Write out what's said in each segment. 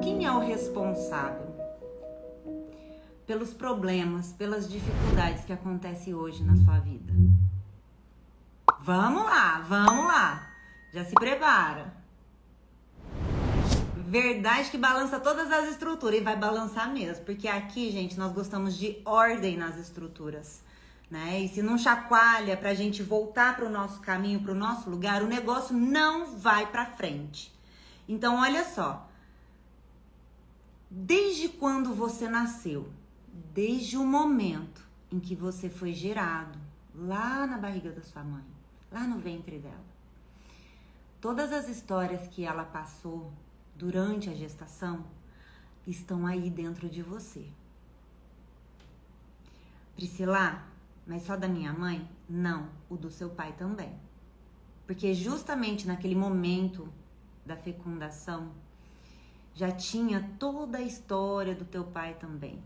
Quem é o responsável pelos problemas, pelas dificuldades que acontecem hoje na sua vida? Vamos lá. Já se prepara. Verdade que balança todas as estruturas e vai balançar mesmo, porque aqui, gente, nós gostamos de ordem nas estruturas, né? E se não chacoalha pra gente voltar pro nosso caminho, pro nosso lugar, o negócio não vai pra frente. Então, olha só. Desde quando você nasceu, desde o momento em que você foi gerado, lá na barriga da sua mãe, lá no ventre dela, todas as histórias que ela passou durante a gestação estão aí dentro de você. Priscila, mas só da minha mãe? Não, o do seu pai também. Porque justamente naquele momento da fecundação, já tinha toda a história do teu pai também.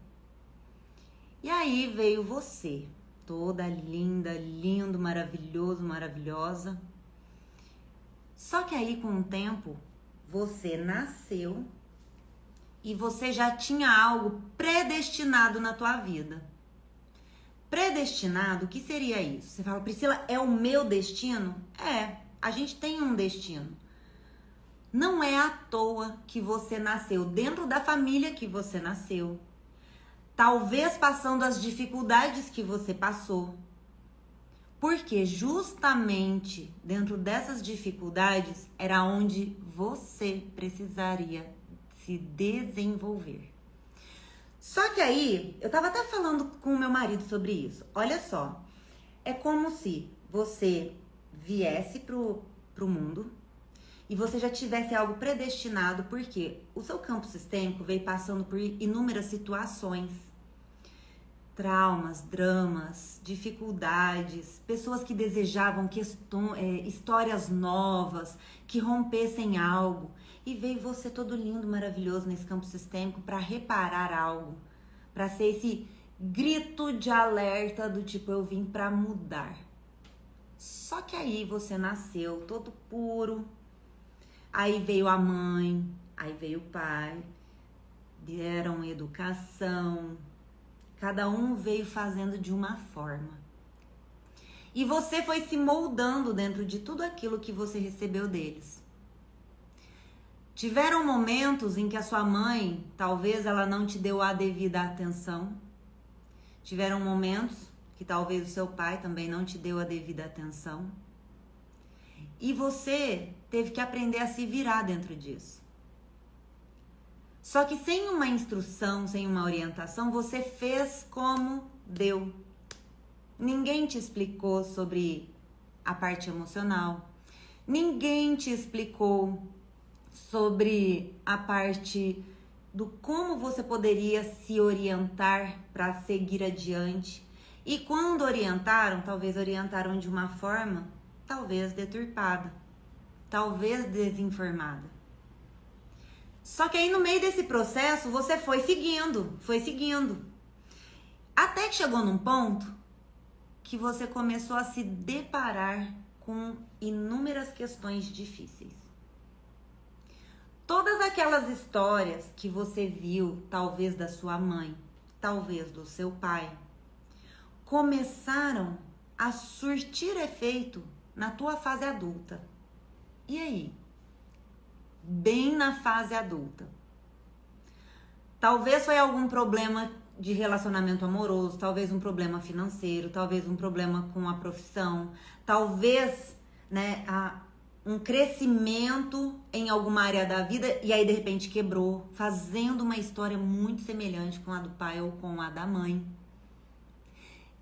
E aí veio você, toda linda, lindo, maravilhoso, maravilhosa. Só que aí com o tempo, você nasceu e você já tinha algo predestinado na tua vida. Predestinado, o que seria isso? Você fala, Priscila, é o meu destino? É, a gente tem um destino. Não é à toa que você nasceu dentro da família que você nasceu. Talvez passando as dificuldades que você passou. Porque justamente dentro dessas dificuldades era onde você precisaria se desenvolver. Só que aí, eu tava até falando com o meu marido sobre isso. Olha só, é como se você viesse pro mundo e você já tivesse algo predestinado, porque o seu campo sistêmico veio passando por inúmeras situações. Traumas, dramas, dificuldades, pessoas que desejavam histórias novas, que rompessem algo. E veio você todo lindo, maravilhoso nesse campo sistêmico para reparar algo. Para ser esse grito de alerta do tipo, eu vim para mudar. Só que aí você nasceu todo puro. Aí veio a mãe, aí veio o pai, deram educação, cada um veio fazendo de uma forma. E você foi se moldando dentro de tudo aquilo que você recebeu deles. Tiveram momentos em que a sua mãe, talvez ela não te deu a devida atenção. Tiveram momentos que talvez o seu pai também não te deu a devida atenção. E você teve que aprender a se virar dentro disso. Só que sem uma instrução, sem uma orientação, você fez como deu. Ninguém te explicou sobre a parte emocional. Ninguém te explicou sobre a parte do como você poderia se orientar para seguir adiante. E quando orientaram, talvez orientaram de uma forma talvez deturpada, talvez desinformada. Só que aí no meio desse processo você foi seguindo. Até que chegou num ponto que você começou a se deparar com inúmeras questões difíceis. Todas aquelas histórias que você viu, talvez da sua mãe, talvez do seu pai, começaram a surtir efeito na tua fase adulta. E aí? Bem na fase adulta. Talvez foi algum problema de relacionamento amoroso, talvez um problema financeiro, talvez um problema com a profissão, talvez, um crescimento em alguma área da vida e aí de repente quebrou, fazendo uma história muito semelhante com a do pai ou com a da mãe.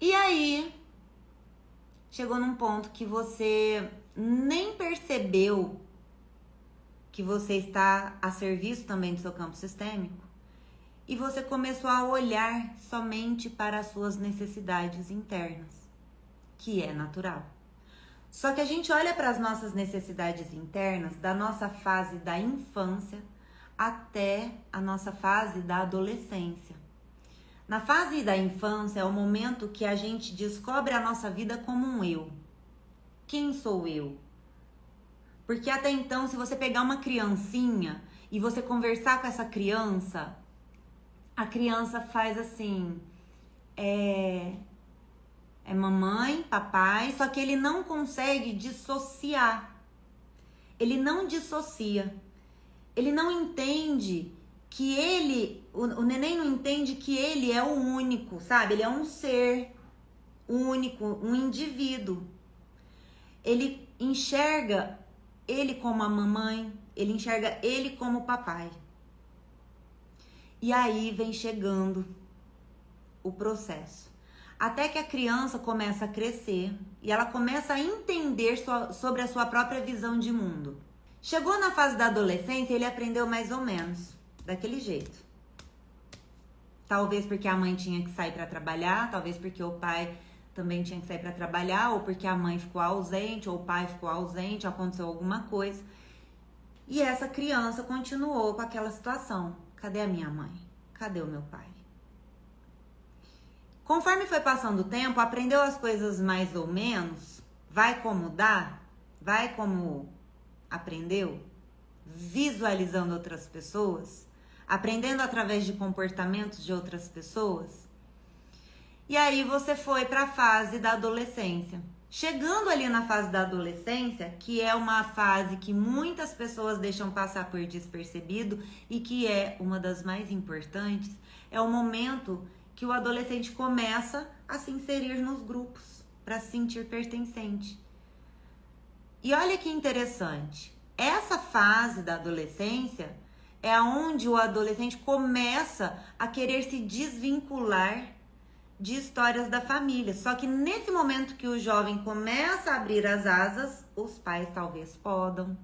E aí chegou num ponto que você nem percebeu que você está a serviço também do seu campo sistêmico e você começou a olhar somente para as suas necessidades internas, que é natural. Só que a gente olha para as nossas necessidades internas da nossa fase da infância até a nossa fase da adolescência. Na fase da infância é o momento que a gente descobre a nossa vida como um eu. Quem sou eu? Porque até então, se você pegar uma criancinha e você conversar com essa criança, a criança faz assim, é mamãe, papai, só que ele não consegue dissociar. Ele não dissocia. Ele não entende que ele, o neném não entende que ele é o único, sabe? Ele é um ser único, um indivíduo. Ele enxerga ele como a mamãe, ele enxerga ele como o papai. E aí vem chegando o processo. Até que a criança começa a crescer e ela começa a entender sobre a sua própria visão de mundo. Chegou na fase da adolescência, ele aprendeu mais ou menos daquele jeito. Talvez porque a mãe tinha que sair para trabalhar, talvez porque o pai também tinha que sair para trabalhar, ou porque a mãe ficou ausente, ou o pai ficou ausente, aconteceu alguma coisa. E essa criança continuou com aquela situação. Cadê a minha mãe? Cadê o meu pai? Conforme foi passando o tempo, aprendeu as coisas mais ou menos, vai como dá, vai como aprendeu, visualizando outras pessoas, aprendendo através de comportamentos de outras pessoas. E aí você foi para a fase da adolescência. Chegando ali na fase da adolescência, que é uma fase que muitas pessoas deixam passar por despercebido e que é uma das mais importantes, é o momento que o adolescente começa a se inserir nos grupos, para se sentir pertencente. E olha que interessante, essa fase da adolescência é onde o adolescente começa a querer se desvincular de histórias da família. Só que nesse momento que o jovem começa a abrir as asas, os pais talvez podam,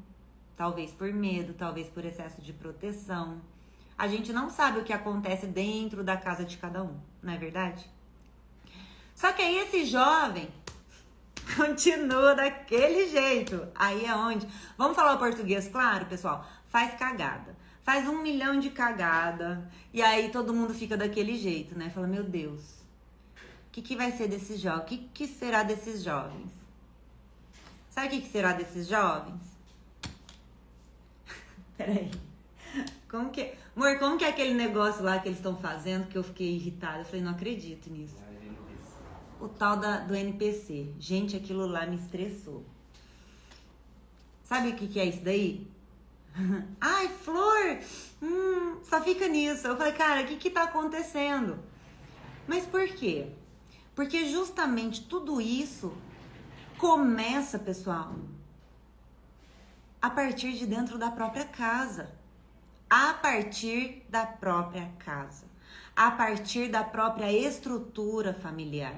talvez por medo, talvez por excesso de proteção. A gente não sabe o que acontece dentro da casa de cada um, não é verdade? Só que aí esse jovem continua daquele jeito. Aí é onde... Vamos falar o português, claro, pessoal? Faz cagada. Faz 1 milhão de cagada. E aí todo mundo fica daquele jeito, né? Fala, meu Deus, o que vai ser desses jovens? O que será desses jovens? Sabe o que será desses jovens? Peraí. Amor, como que é aquele negócio lá que eles estão fazendo que eu fiquei irritada? Eu falei, não acredito nisso. O tal do NPC. Gente, aquilo lá me estressou. Sabe o que é isso daí? Ai, flor! Só fica nisso. Eu falei, cara, o que tá acontecendo? Mas por quê? Porque justamente tudo isso começa, pessoal, a partir de dentro da própria casa. A partir da própria casa. A partir da própria estrutura familiar.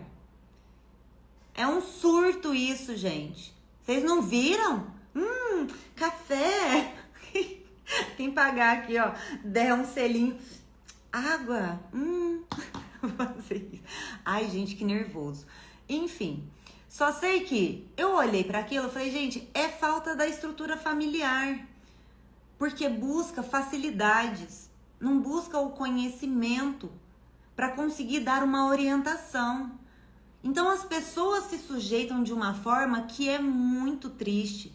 É um surto isso, gente. Vocês não viram? Café. Quem pagar aqui, ó, der um selinho. Água. Ai, gente, que nervoso. Enfim, só sei que eu olhei para aquilo e falei, gente, é falta da estrutura familiar. Porque busca facilidades, não busca o conhecimento para conseguir dar uma orientação. Então as pessoas se sujeitam de uma forma que é muito triste.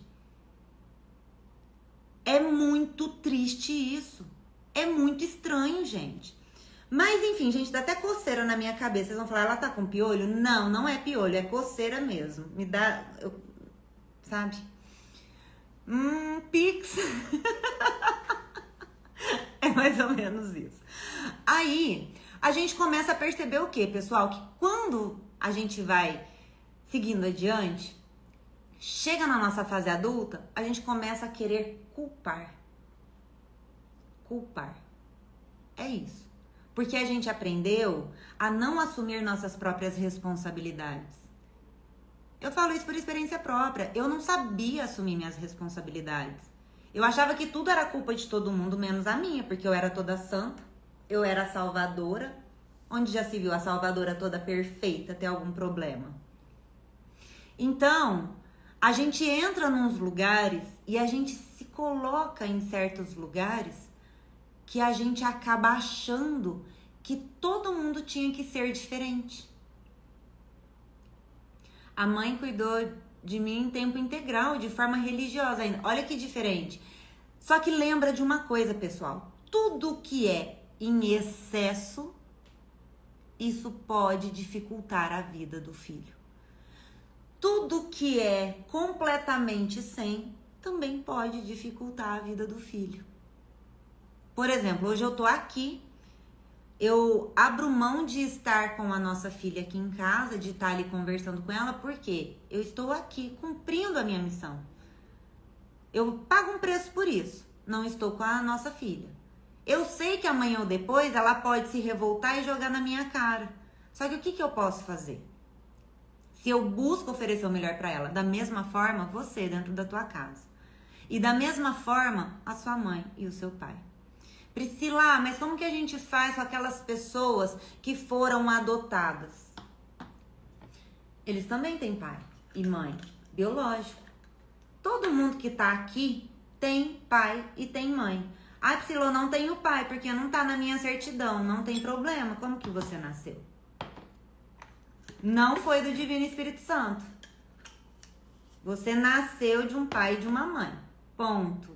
É muito triste isso. É muito estranho, gente. Mas enfim, gente, dá até coceira na minha cabeça. Vocês vão falar, ela tá com piolho? Não, não é piolho, é coceira mesmo. Me dá, sabe? Pix. É mais ou menos isso. Aí, a gente começa a perceber o quê, pessoal? Que quando a gente vai seguindo adiante, chega na nossa fase adulta, a gente começa a querer culpar. Culpar. É isso. Porque a gente aprendeu a não assumir nossas próprias responsabilidades. Eu falo isso por experiência própria. Eu não sabia assumir minhas responsabilidades. Eu achava que tudo era culpa de todo mundo, menos a minha, porque eu era toda santa, eu era a salvadora. Onde já se viu a salvadora toda perfeita ter algum problema? Então, a gente entra nos lugares e a gente se coloca em certos lugares que a gente acaba achando que todo mundo tinha que ser diferente. A mãe cuidou de mim em tempo integral, de forma religiosa ainda. Olha que diferente. Só que lembra de uma coisa, pessoal. Tudo que é em excesso, isso pode dificultar a vida do filho. Tudo que é completamente sem, também pode dificultar a vida do filho. Por exemplo, hoje eu tô aqui, eu abro mão de estar com a nossa filha aqui em casa, de estar ali conversando com ela, porque eu estou aqui cumprindo a minha missão. Eu pago um preço por isso, não estou com a nossa filha. Eu sei que amanhã ou depois ela pode se revoltar e jogar na minha cara. Só que o que eu posso fazer? Se eu busco oferecer o melhor para ela, da mesma forma, você dentro da tua casa. E da mesma forma, a sua mãe e o seu pai. Priscila, mas como que a gente faz com aquelas pessoas que foram adotadas? Eles também têm pai e mãe biológico. Todo mundo que tá aqui tem pai e tem mãe. Ah, Priscila, eu não tenho pai porque não tá na minha certidão. Não tem problema. Como que você nasceu? Não foi do Divino Espírito Santo. Você nasceu de um pai e de uma mãe. Ponto.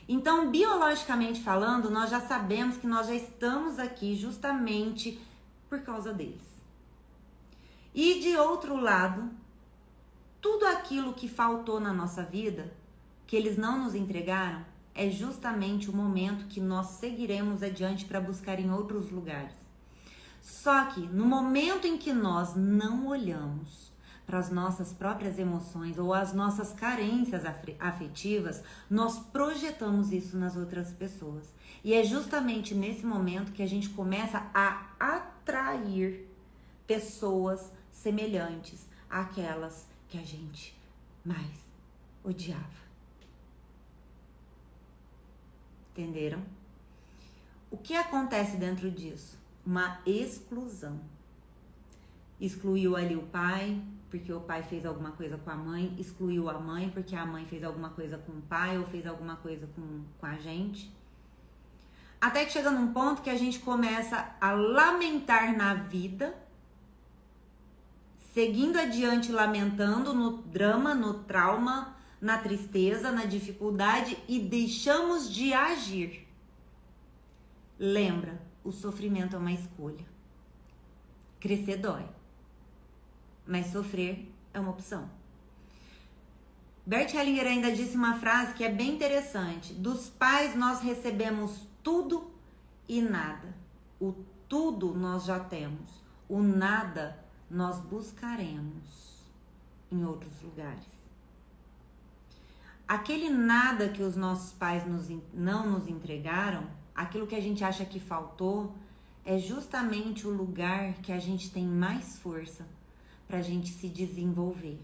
Então, biologicamente falando, nós já sabemos que nós já estamos aqui justamente por causa deles. E de outro lado, tudo aquilo que faltou na nossa vida, que eles não nos entregaram, é justamente o momento que nós seguiremos adiante para buscar em outros lugares. Só que no momento em que nós não olhamos para as nossas próprias emoções ou as nossas carências afetivas, nós projetamos isso nas outras pessoas. E é justamente nesse momento que a gente começa a atrair pessoas semelhantes àquelas que a gente mais odiava. Entenderam? O que acontece dentro disso? Uma exclusão. Excluiu ali o pai, porque o pai fez alguma coisa com a mãe. Excluiu a mãe, porque a mãe fez alguma coisa com o pai ou fez alguma coisa com a gente. Até que chega num ponto que a gente começa a lamentar na vida, seguindo adiante lamentando no drama, no trauma, na tristeza, na dificuldade e deixamos de agir. Lembra, o sofrimento é uma escolha. Crescer dói, mas sofrer é uma opção. Bert Hellinger ainda disse uma frase que é bem interessante. Dos pais nós recebemos tudo e nada. O tudo nós já temos. O nada nós buscaremos em outros lugares. Aquele nada que os nossos pais não nos entregaram, aquilo que a gente acha que faltou, é justamente o lugar que a gente tem mais força para a gente se desenvolver.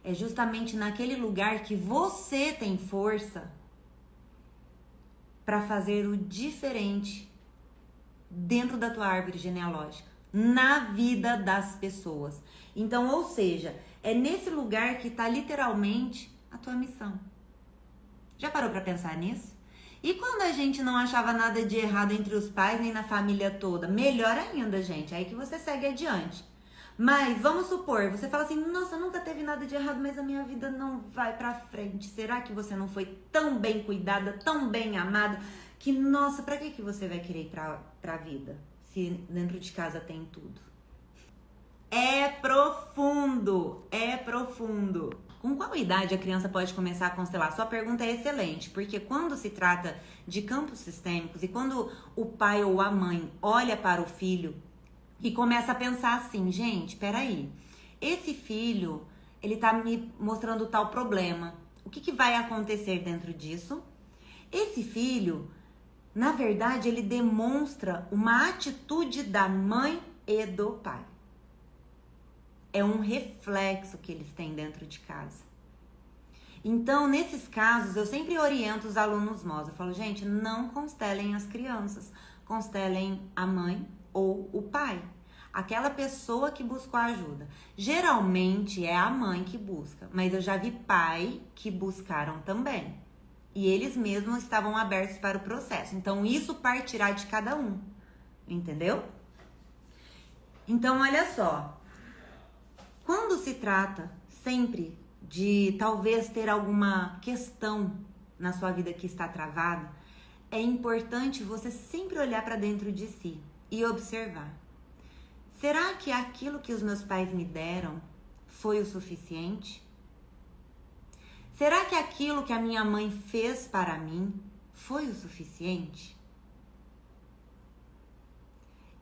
É justamente naquele lugar que você tem força para fazer o diferente dentro da tua árvore genealógica, na vida das pessoas. Então, ou seja, é nesse lugar que está literalmente a tua missão. Já parou para pensar nisso? E quando a gente não achava nada de errado entre os pais nem na família toda? Melhor ainda, gente, aí que você segue adiante. Mas vamos supor, você fala assim, nossa, nunca teve nada de errado, mas a minha vida não vai pra frente. Será que você não foi tão bem cuidada, tão bem amada, que, nossa, pra que você vai querer ir pra vida, se dentro de casa tem tudo? É profundo, é profundo. Com qual idade a criança pode começar a constelar? Sua pergunta é excelente, porque quando se trata de campos sistêmicos e quando o pai ou a mãe olha para o filho e começa a pensar assim, gente, peraí, esse filho, ele tá me mostrando tal problema. O que vai acontecer dentro disso? Esse filho, na verdade, ele demonstra uma atitude da mãe e do pai. É um reflexo que eles têm dentro de casa. Então, nesses casos, eu sempre oriento os alunos meus. Eu falo, gente, não constelem as crianças. Constelem a mãe ou o pai. Aquela pessoa que buscou ajuda. Geralmente é a mãe que busca, mas eu já vi pai que buscaram também. E eles mesmos estavam abertos para o processo. Então, isso partirá de cada um. Entendeu? Então, olha só. Quando se trata sempre de talvez ter alguma questão na sua vida que está travada, é importante você sempre olhar para dentro de si e observar. Será que aquilo que os meus pais me deram foi o suficiente? Será que aquilo que a minha mãe fez para mim foi o suficiente?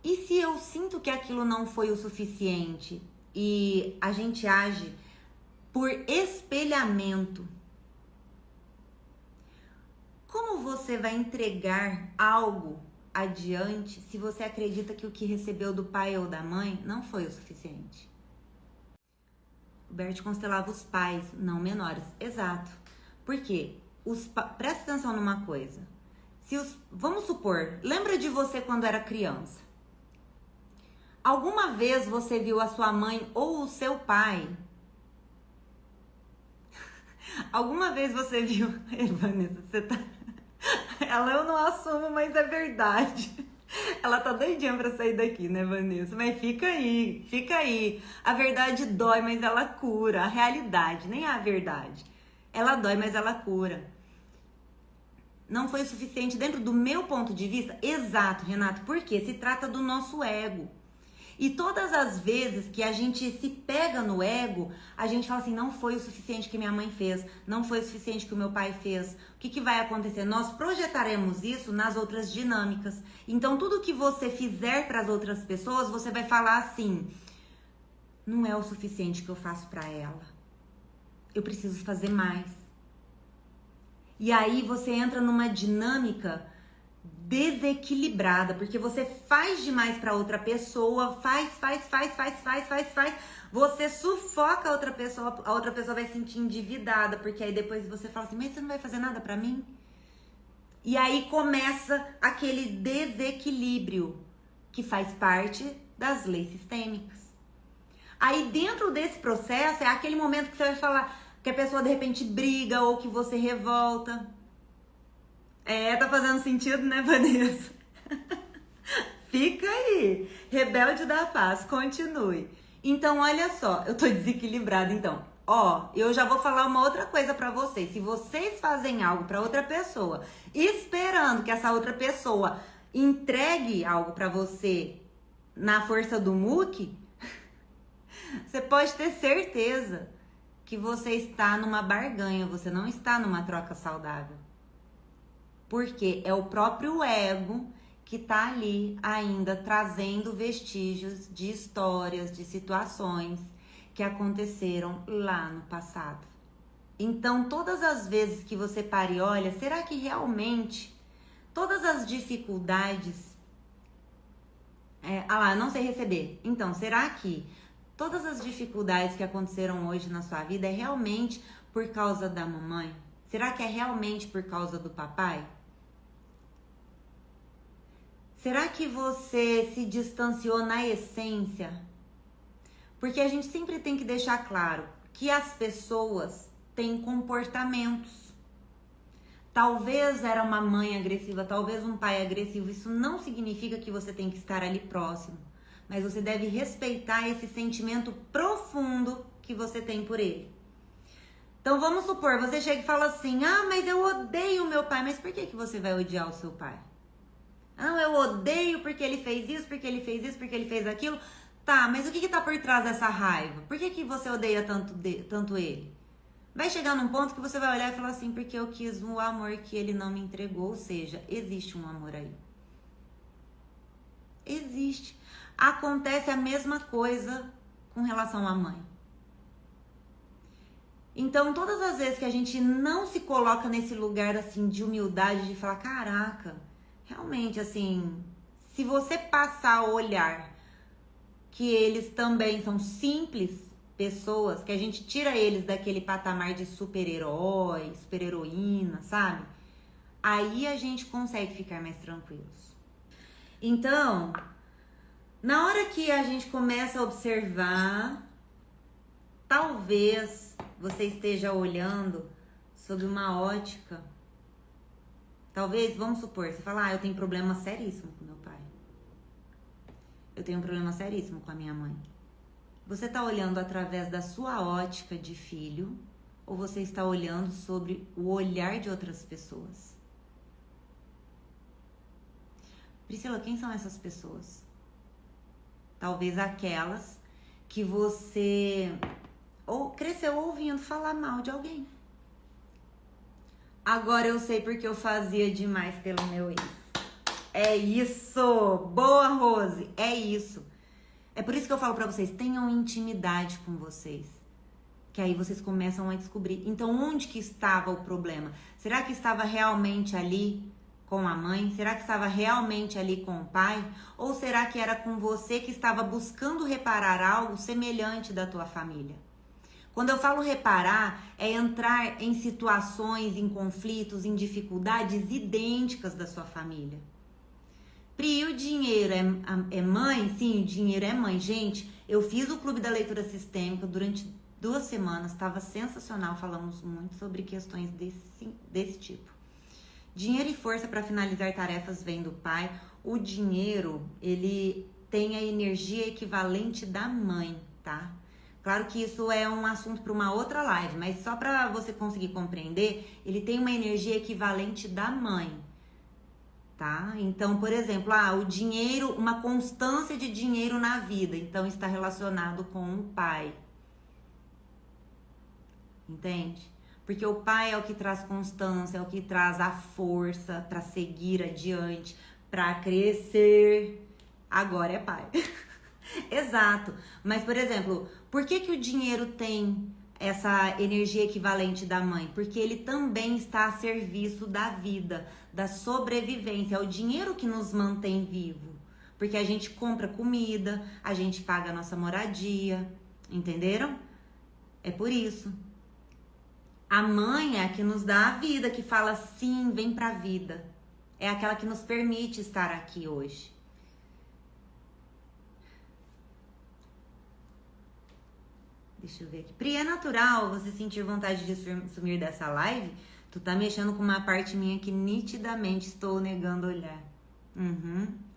E se eu sinto que aquilo não foi o suficiente e a gente age por espelhamento, como você vai entregar algo adiante se você acredita que o que recebeu do pai ou da mãe não foi o suficiente? O Bert constelava os pais, não menores. Exato. Por quê? Presta atenção numa coisa. Vamos supor, lembra de você quando era criança? Alguma vez você viu a sua mãe ou o seu pai? Alguma vez você viu... Vanessa, você tá... Ela eu não assumo, mas é verdade. Ela tá doidinha pra sair daqui, né, Vanessa? Mas fica aí, fica aí. A verdade dói, mas ela cura. A realidade, nem a verdade. Ela dói, mas ela cura. Não foi o suficiente dentro do meu ponto de vista? Exato, Renato. Por quê? Se trata do nosso ego. E todas as vezes que a gente se pega no ego, a gente fala assim, não foi o suficiente que minha mãe fez, não foi o suficiente que o meu pai fez. O que vai acontecer? Nós projetaremos isso nas outras dinâmicas. Então, tudo que você fizer para as outras pessoas, você vai falar assim, não é o suficiente que eu faço para ela. Eu preciso fazer mais. E aí você entra numa dinâmica desequilibrada, porque você faz demais para outra pessoa, faz, você sufoca a outra pessoa vai se sentir endividada, porque aí depois você fala assim, mas você não vai fazer nada para mim? E aí começa aquele desequilíbrio que faz parte das leis sistêmicas. Aí dentro desse processo é aquele momento que você vai falar que a pessoa de repente briga ou que você revolta. Tá fazendo sentido, né, Vanessa? Fica aí. Rebelde da paz, continue. Então, olha só, eu tô desequilibrada, então. Eu já vou falar uma outra coisa pra vocês. Se vocês fazem algo pra outra pessoa, esperando que essa outra pessoa entregue algo pra você na força do muque, você pode ter certeza que você está numa barganha, você não está numa troca saudável. Porque é o próprio ego que tá ali ainda trazendo vestígios de histórias, de situações que aconteceram lá no passado. Então, todas as vezes que você para e olha, será que realmente todas as dificuldades... eu não sei receber. Então, será que todas as dificuldades que aconteceram hoje na sua vida é realmente por causa da mamãe? Será que é realmente por causa do papai? Será que você se distanciou na essência? Porque a gente sempre tem que deixar claro que as pessoas têm comportamentos. Talvez era uma mãe agressiva, talvez um pai agressivo. Isso não significa que você tem que estar ali próximo. Mas você deve respeitar esse sentimento profundo que você tem por ele. Então vamos supor, você chega e fala assim, mas eu odeio o meu pai. Mas por que você vai odiar o seu pai? Eu odeio porque ele fez isso, porque ele fez isso, porque ele fez aquilo. Tá, mas o que tá por trás dessa raiva? Por que você odeia tanto ele? Vai chegar num ponto que você vai olhar e falar assim, porque eu quis o amor que ele não me entregou. Ou seja, existe um amor aí. Existe. Acontece a mesma coisa com relação à mãe. Então, todas as vezes que a gente não se coloca nesse lugar assim de humildade, de falar, caraca, realmente assim, se você passar a olhar que eles também são simples pessoas, que a gente tira eles daquele patamar de super-herói, super-heroína, sabe? Aí a gente consegue ficar mais tranquilos. Então, na hora que a gente começa a observar, talvez você esteja olhando sob uma ótica. Talvez, vamos supor, você fala, eu tenho problema seríssimo com meu pai. Eu tenho um problema seríssimo com a minha mãe. Você está olhando através da sua ótica de filho ou você está olhando sobre o olhar de outras pessoas? Priscila, quem são essas pessoas? Talvez aquelas que você ou cresceu ouvindo falar mal de alguém. Agora eu sei porque eu fazia demais pelo meu ex. É isso! Boa, Rose! É isso. É por isso que eu falo pra vocês, tenham intimidade com vocês. Que aí vocês começam a descobrir. Então, onde que estava o problema? Será que estava realmente ali com a mãe? Será que estava realmente ali com o pai? Ou será que era com você que estava buscando reparar algo semelhante da tua família? Quando eu falo reparar, é entrar em situações, em conflitos, em dificuldades idênticas da sua família. Pri, o dinheiro é mãe? Sim, o dinheiro é mãe. Gente, eu fiz o Clube da Leitura Sistêmica durante 2 semanas, estava sensacional, falamos muito sobre questões desse tipo. Dinheiro e força para finalizar tarefas vem do pai. O dinheiro, ele tem a energia equivalente da mãe, tá? Claro que isso é um assunto para uma outra live, mas só para você conseguir compreender, ele tem uma energia equivalente da mãe, tá? Então, por exemplo, o dinheiro, uma constância de dinheiro na vida, então está relacionado com o pai. Entende? Porque o pai é o que traz constância, é o que traz a força para seguir adiante, para crescer. Agora é pai. Exato. Mas, por exemplo, por que o dinheiro tem essa energia equivalente da mãe? Porque ele também está a serviço da vida, da sobrevivência. É o dinheiro que nos mantém vivo. Porque a gente compra comida, a gente paga a nossa moradia. Entenderam? É por isso. A mãe é a que nos dá a vida, que fala sim, vem pra vida. É aquela que nos permite estar aqui hoje. Deixa eu ver aqui. Pri, é natural você sentir vontade de sumir dessa live? Tu tá mexendo com uma parte minha que nitidamente estou negando olhar.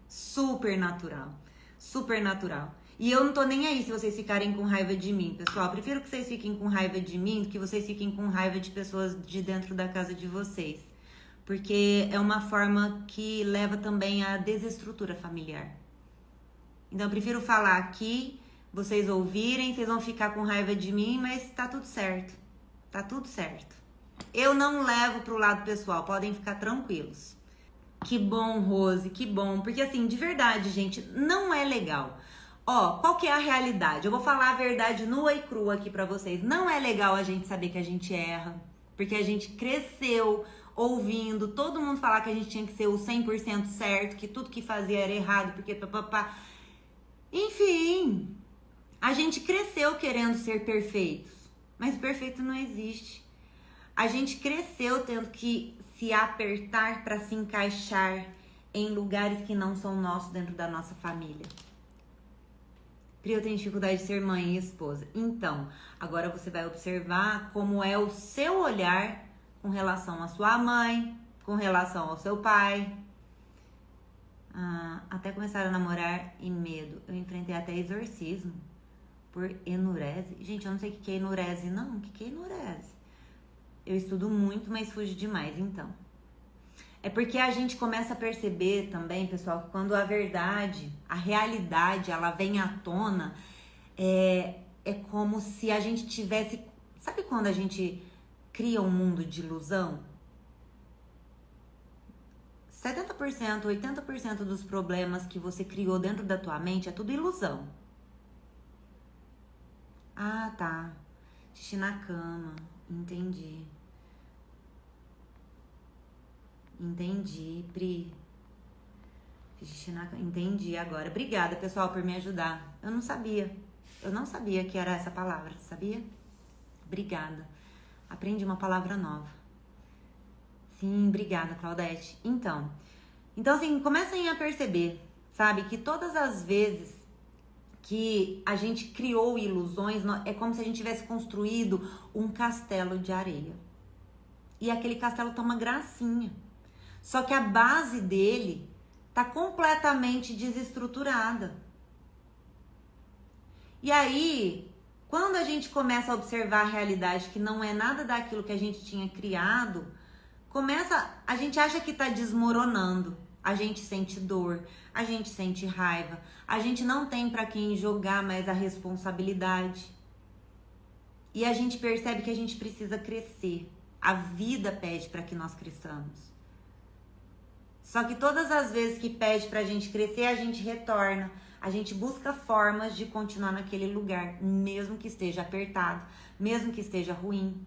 Super natural. Super natural. E eu não tô nem aí se vocês ficarem com raiva de mim, pessoal. Eu prefiro que vocês fiquem com raiva de mim do que vocês fiquem com raiva de pessoas de dentro da casa de vocês. Porque é uma forma que leva também à desestrutura familiar. Então eu prefiro falar aqui, vocês ouvirem, vocês vão ficar com raiva de mim, mas tá tudo certo. Tá tudo certo. Eu não levo pro lado pessoal, podem ficar tranquilos. Que bom, Rose, que bom. Porque assim, de verdade, gente, não é legal. Ó, qual que é a realidade? Eu vou falar a verdade nua e crua aqui pra vocês. Não é legal a gente saber que a gente erra, porque a gente cresceu ouvindo todo mundo falar que a gente tinha que ser o 100% certo, que tudo que fazia era errado, porque papapá. Enfim, a gente cresceu querendo ser perfeitos, mas o perfeito não existe. A gente cresceu tendo que se apertar pra se encaixar em lugares que não são nossos dentro da nossa família. Pri, eu tenho dificuldade de ser mãe e esposa. Então, agora você vai observar como é o seu olhar com relação à sua mãe, com relação ao seu pai. Até começar a namorar e medo. Eu enfrentei até exorcismo por enurese. Gente, eu não sei o que é enurese, não. O que é enurese? Eu estudo muito, mas fujo demais, então. É porque a gente começa a perceber também, pessoal, que quando a verdade, a realidade, ela vem à tona, é como se a gente tivesse... Sabe quando a gente cria um mundo de ilusão? 70%, 80% dos problemas que você criou dentro da tua mente é tudo ilusão. Ah, tá. Xixi na cama. Entendi. Entendi, Pri. Entendi agora. Obrigada, pessoal, por me ajudar. Eu não sabia. Eu não sabia que era essa palavra, sabia? Obrigada. Aprendi uma palavra nova. Sim, obrigada, Claudete. Então assim, comecem a perceber, sabe? Que todas as vezes que a gente criou ilusões, é como se a gente tivesse construído um castelo de areia. E aquele castelo tá uma gracinha. Só que a base dele tá completamente desestruturada. E aí, quando a gente começa a observar a realidade que não é nada daquilo que a gente tinha criado, a gente acha que tá desmoronando. A gente sente dor, a gente sente raiva, a gente não tem para quem jogar mais a responsabilidade. E a gente percebe que a gente precisa crescer. A vida pede para que nós cresçamos. Só que todas as vezes que pede pra gente crescer, a gente retorna. A gente busca formas de continuar naquele lugar, mesmo que esteja apertado, mesmo que esteja ruim.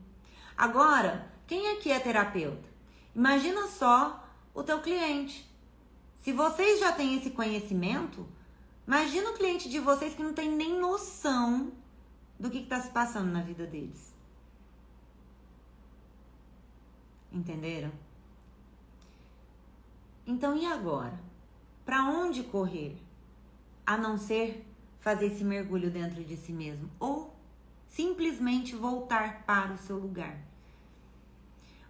Agora, quem aqui é terapeuta? Imagina só o teu cliente. Se vocês já têm esse conhecimento, imagina o cliente de vocês que não tem nem noção do que está se passando na vida deles. Entenderam? Então, e agora? Para onde correr? A não ser fazer esse mergulho dentro de si mesmo. Ou simplesmente voltar para o seu lugar.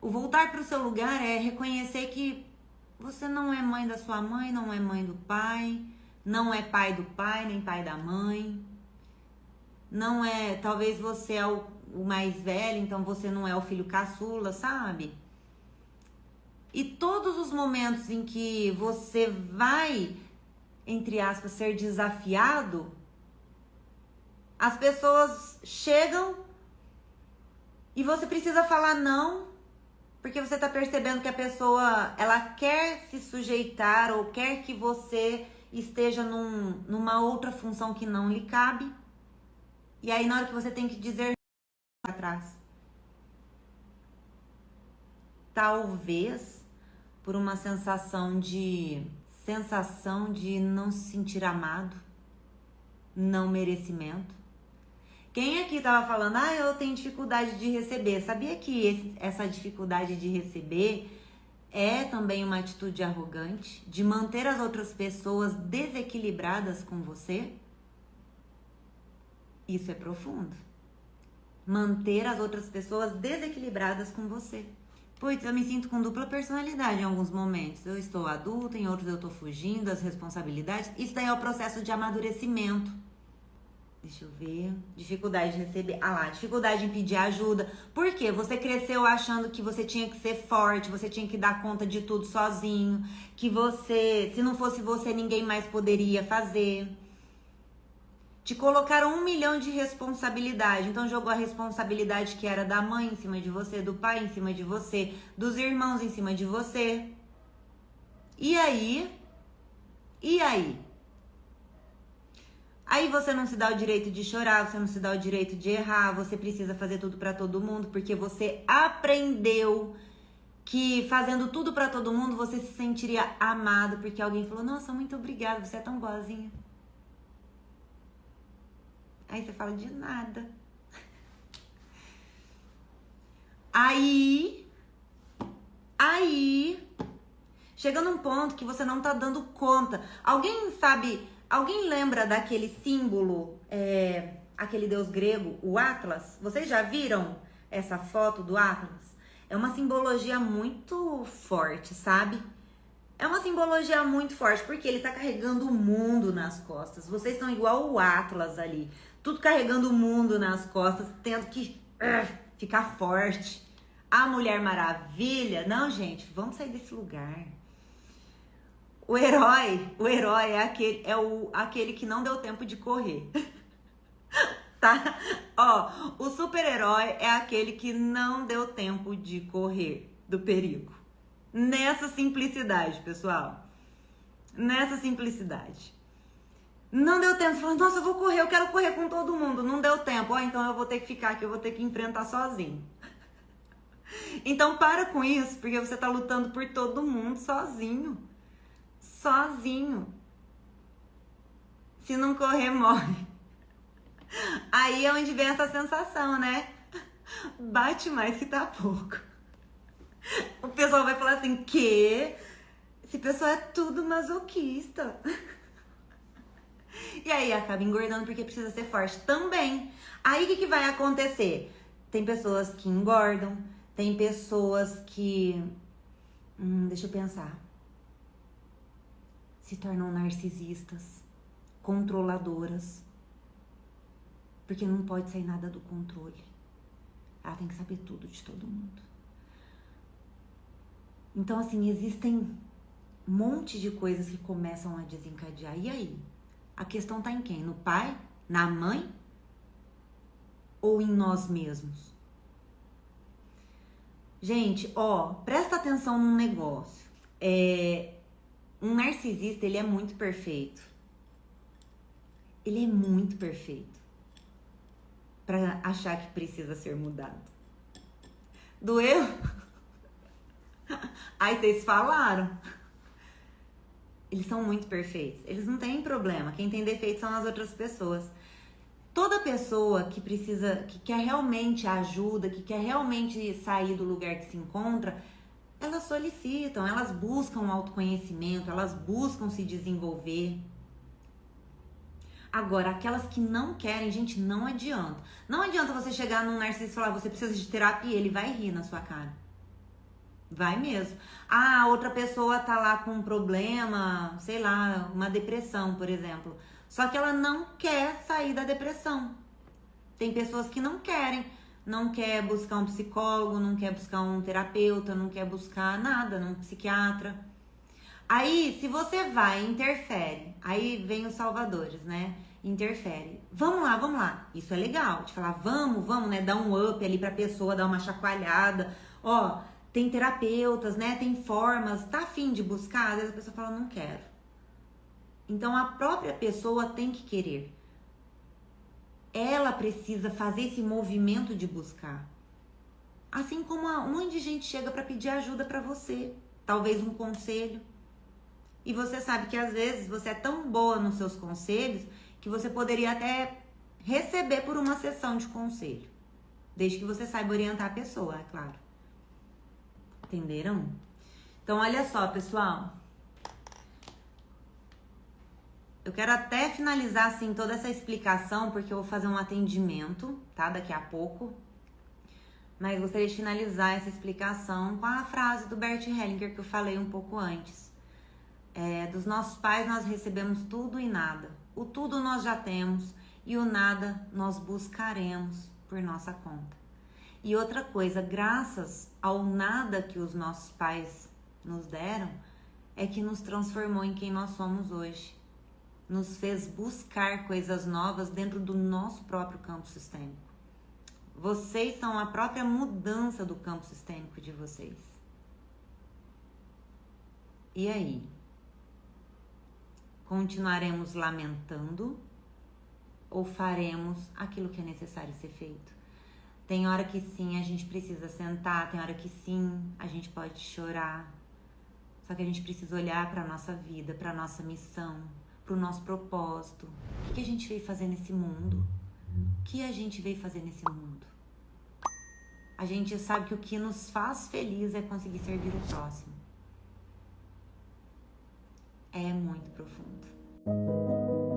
O voltar para o seu lugar é reconhecer que você não é mãe da sua mãe, não é mãe do pai, não é pai do pai, nem pai da mãe. Não é, talvez você é o mais velho, então você não é o filho caçula, sabe? E todos os momentos em que você vai, entre aspas, ser desafiado, as pessoas chegam e você precisa falar não, porque você tá percebendo que a pessoa, ela quer se sujeitar ou quer que você esteja numa outra função que não lhe cabe. E aí na hora que você tem que dizer atrás. Talvez por uma sensação de não se sentir amado, não merecimento. Quem aqui tava falando, eu tenho dificuldade de receber. Sabia que essa dificuldade de receber é também uma atitude arrogante, de manter as outras pessoas desequilibradas com você? Isso é profundo. Manter as outras pessoas desequilibradas com você. Pois eu me sinto com dupla personalidade em alguns momentos. Eu estou adulta, em outros eu estou fugindo das responsabilidades. Isso daí é o processo de amadurecimento. Deixa eu ver. Dificuldade de receber. Dificuldade em pedir ajuda. Por quê? Você cresceu achando que você tinha que ser forte, você tinha que dar conta de tudo sozinho, que você, se não fosse você, ninguém mais poderia fazer. Te colocaram 1 milhão de responsabilidade. Então jogou a responsabilidade que era da mãe em cima de você, do pai em cima de você, dos irmãos em cima de você. E aí? E aí? Aí você não se dá o direito de chorar, você não se dá o direito de errar, você precisa fazer tudo pra todo mundo, porque você aprendeu que fazendo tudo pra todo mundo você se sentiria amado, porque alguém falou, nossa, muito obrigada, você é tão boazinha. Aí você fala, de nada. Aí, chega num ponto que você não tá dando conta. Alguém lembra daquele símbolo, aquele deus grego, o Atlas? Vocês já viram essa foto do Atlas? É uma simbologia muito forte, sabe? É uma simbologia muito forte, porque ele tá carregando o mundo nas costas. Vocês estão igual o Atlas ali. Tudo carregando o mundo nas costas, tendo que ficar forte. A Mulher Maravilha... Não, gente, vamos sair desse lugar. O herói é aquele que não deu tempo de correr. Tá? O super-herói é aquele que não deu tempo de correr do perigo. Nessa simplicidade, pessoal. Nessa simplicidade. Não deu tempo. Falando, nossa, eu vou correr, eu quero correr com todo mundo. Não deu tempo. Então eu vou ter que ficar aqui, eu vou ter que enfrentar sozinho. Então para com isso, porque você tá lutando por todo mundo sozinho. Sozinho. Se não correr, morre. Aí é onde vem essa sensação, né? Bate mais que tá pouco. O pessoal vai falar assim, que esse pessoal é tudo masoquista. E aí acaba engordando porque precisa ser forte também. Aí o que vai acontecer? Tem pessoas que engordam, tem pessoas que... deixa eu pensar. Se tornam narcisistas, controladoras. Porque não pode sair nada do controle. Ela tem que saber tudo de todo mundo. Então, assim, existem um monte de coisas que começam a desencadear. E aí? A questão tá em quem? No pai? Na mãe? Ou em nós mesmos? Gente, ó, presta atenção num negócio. Um narcisista, ele é muito perfeito. Ele é muito perfeito pra achar que precisa ser mudado. Doeu? Aí vocês falaram. Eles são muito perfeitos. Eles não têm problema. Quem tem defeito são as outras pessoas. Toda pessoa que precisa, que quer realmente ajuda, que quer realmente sair do lugar que se encontra, elas solicitam, elas buscam autoconhecimento, elas buscam se desenvolver. Agora, aquelas que não querem, gente, não adianta. Não adianta você chegar num narcisista e falar, você precisa de terapia, ele vai rir na sua cara. Vai mesmo. Ah, outra pessoa tá lá com um problema, sei lá, uma depressão, por exemplo. Só que ela não quer sair da depressão. Tem pessoas que não querem. Não quer buscar um psicólogo, não quer buscar um terapeuta, não quer buscar nada, um psiquiatra. Aí, se você vai e interfere, aí vem os salvadores, né? Interfere. Vamos lá. Isso é legal. De falar, vamos, né? Dar um up ali pra pessoa, dar uma chacoalhada. Ó, tem terapeutas, né? Tem formas. Tá afim de buscar? Às vezes a pessoa fala, não quero. Então, a própria pessoa tem que querer. Ela precisa fazer esse movimento de buscar. Assim como um monte de gente chega para pedir ajuda para você. Talvez um conselho. E você sabe que às vezes você é tão boa nos seus conselhos que você poderia até receber por uma sessão de conselho. Desde que você saiba orientar a pessoa, é claro. Entenderam? Então, olha só, pessoal. Eu quero até finalizar, assim, toda essa explicação, porque eu vou fazer um atendimento, tá? Daqui a pouco. Mas gostaria de finalizar essa explicação com a frase do Bert Hellinger, que eu falei um pouco antes. Dos nossos pais nós recebemos tudo e nada. O tudo nós já temos e o nada nós buscaremos por nossa conta. E outra coisa, graças ao nada que os nossos pais nos deram, é que nos transformou em quem nós somos hoje. Nos fez buscar coisas novas dentro do nosso próprio campo sistêmico. Vocês são a própria mudança do campo sistêmico de vocês. E aí? Continuaremos lamentando ou faremos aquilo que é necessário ser feito? Tem hora que sim, a gente precisa sentar, tem hora que sim, a gente pode chorar. Só que a gente precisa olhar para a nossa vida, para a nossa missão, para o nosso propósito. O que a gente veio fazer nesse mundo? O que a gente veio fazer nesse mundo? A gente sabe que o que nos faz feliz é conseguir servir o próximo. É muito profundo.